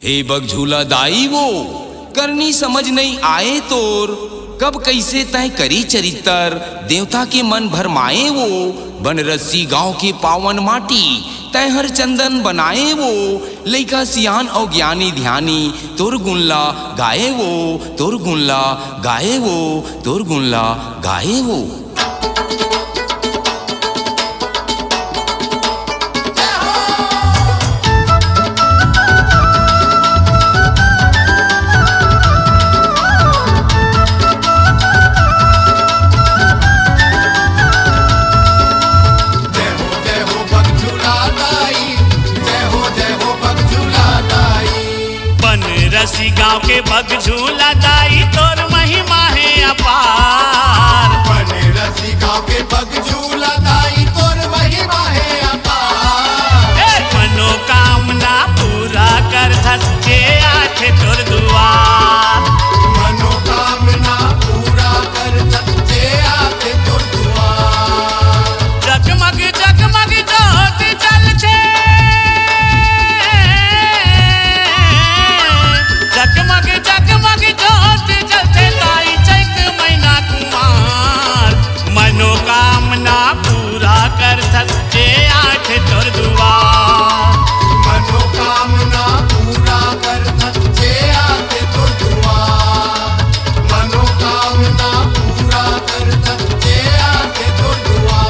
हे बगझूला दाई वो करनी समझ नहीं आए तोर, कब कैसे तय करी चरितर देवता के मन भरमाए वो। बन रस्सी गांव के पावन माटी तय हर चंदन बनाए वो। लइका सियान और ज्ञानी ध्यानी तोर गुनला गाए वो, तोर गुनला गाए वो, तोर गुनला गाए वो। रसी गांव के बगझूला दाई तोर महिमा है अपार। बन रसी गांव के बगझूला दाई तोर महिमा है अपार। मनोकामना पूरा कर धसके आठे तोर दुआर। मनोकामना पूरा कर धसके आठे तोर दुआर। जगमग जगमग जोत जल छे, जगमग जगमग जोत जलते ताई चैत महीना कुमार। मनोकामना पूरा कर सच्चे आठ तोर दुआर। मनोकामना पूरा कर सच्चे आठ तोर दुआर। मनोकामना पूरा कर सच्चे आठ तोर दुआर।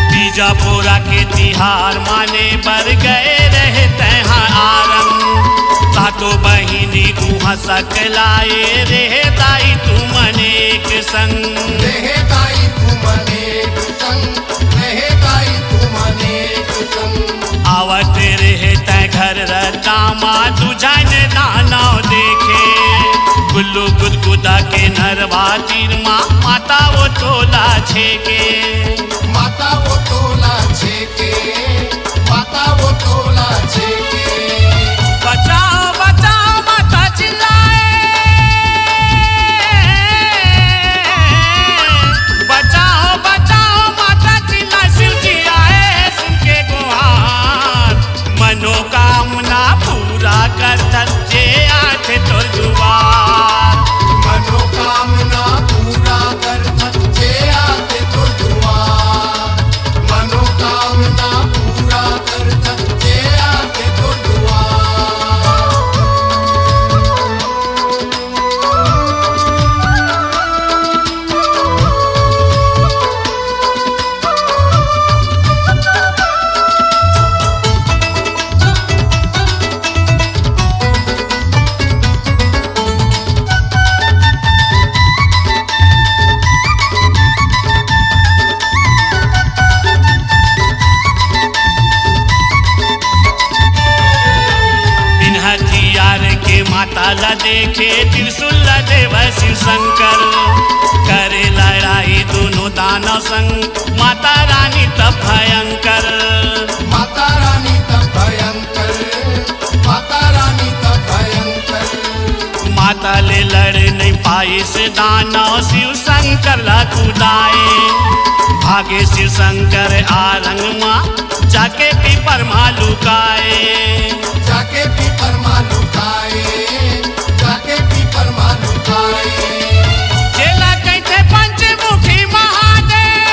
बीजापुरा के तिहार माने बर गए रहे तहाँ आरंग। सातो बहिनी उहाँ सकलाए रहे दाई तू मनेक संग। रहे दाई तू मनेक संग। रहे दाई तू मनेक संग। आवत रहे तय घर रतामा तुझन दानव देखे। गुल्लू गुदगुदा के नरवा तीरमा माता वो तोला छेके। माता वो तोला छेके। माता वो तोला छेके। बचाओ बचाओ माता चिल्लाए। बचाओ बचाओ माता चिल्लाए। शिव जी आए सुन के गुहार। मनोकामना पूरा कर सच्चे आठ तोर दुआर। मनोकामना पूरा कर सच्चे आठ तोर दुआर। मनोकामना पूरा कर सच्चे आठ तोर दुआर। हथियार के माता ला देखे त्रिशूल ला देव शिव शंकर। करे लड़ाई दोनों दानव संग माता रानी तब भयंकर। माता रानी तब भयंकर। माता रानी तब भयंकर। माता ले लड़ नहीं पाई से दानव शिव शंकर ला कुदाए। भागे शिव शंकर आरंग माँ जाके पीपर माँ लुकाए। जाके पीपर माँ लुकाए। जाके पीपर माँ लुकाए। चेला कैथे पंचमुखी महादेव।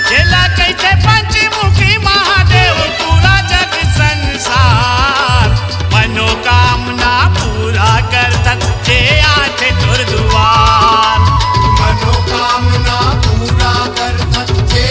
चेला कैथे पंचमुखी महादेव पूरा जग संसार। मनोकामना पूरा कर सच्चे आठ तोर दुआर। मनोकामना पूरा कर सच्चे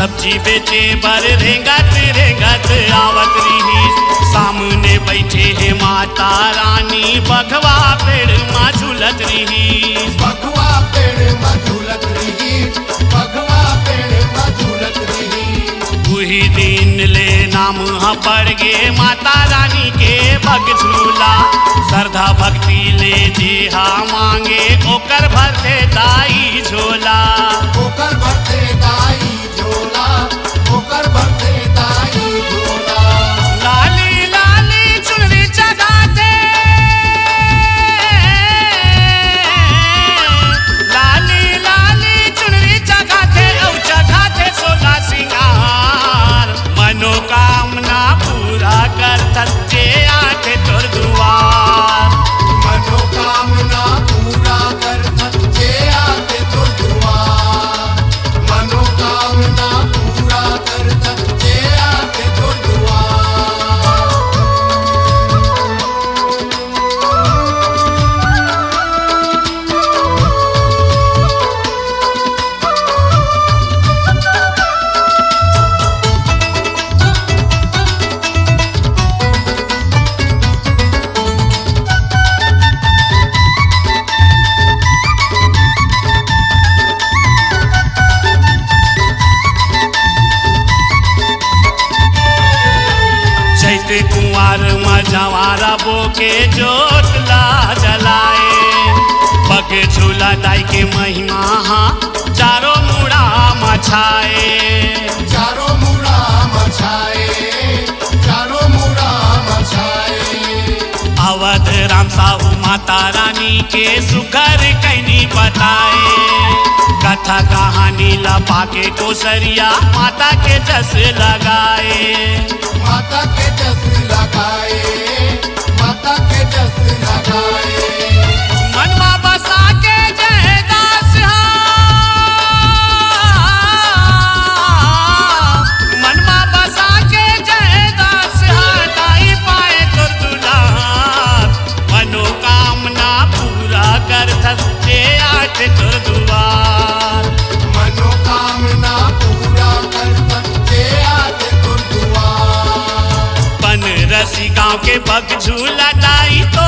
सब्जी बेचे बर रेंगत रेंगत आवत रही। सामने बैठे है माता रानी बघवा पेड़ माँ झूलत रही। बघवा पेड़ में झूलत रही, बघवा पेड़ में झूलत रही। वही दिन ले नाम पड़ गे माता रानी के बग झूला। श्रद्धा भक्ति ले जेहा मांगे ओकर भर दे दाई झोला। ओकर भरते दाई झोला, ओकर भरते दाई झोला। लाली लाली चुनरी चढ़ाते, लाली लाली चुनरी चढ़ाते और चढ़ाते सोला सिंगार। मनोकामना पूरा कर सच्चे आते तोर दुआर। मनोकामना पूरा कर सच्चे आते तो दुआर। मनोकामना पूरा कर सच्चे आते तो दुआर। चैते कुंवार मझवारा बोके जोतला जलाए। बगे झूला दाई के महिमा हाँ चारों मुड़ा मछाए। चारों मुड़ा मछाए, चारों मुड़ा मछाए। अवध राम साहू माता रानी के सुघर कैनी बताए। कथा कहानी लपा के कोसरिया माता के जस लगाए। माता के जस लगाए, माता के जस लगाए। मनवा बसा के जय दास मनवा बसा के जय दास दाई पाए तो दुलार। मनोकामना पूरा कर सच्चे आठ तो दुआर। मनोकामना पूरा कर सच्चे आते तो दुआर। बन रसी गांव के बग झूला दाई तो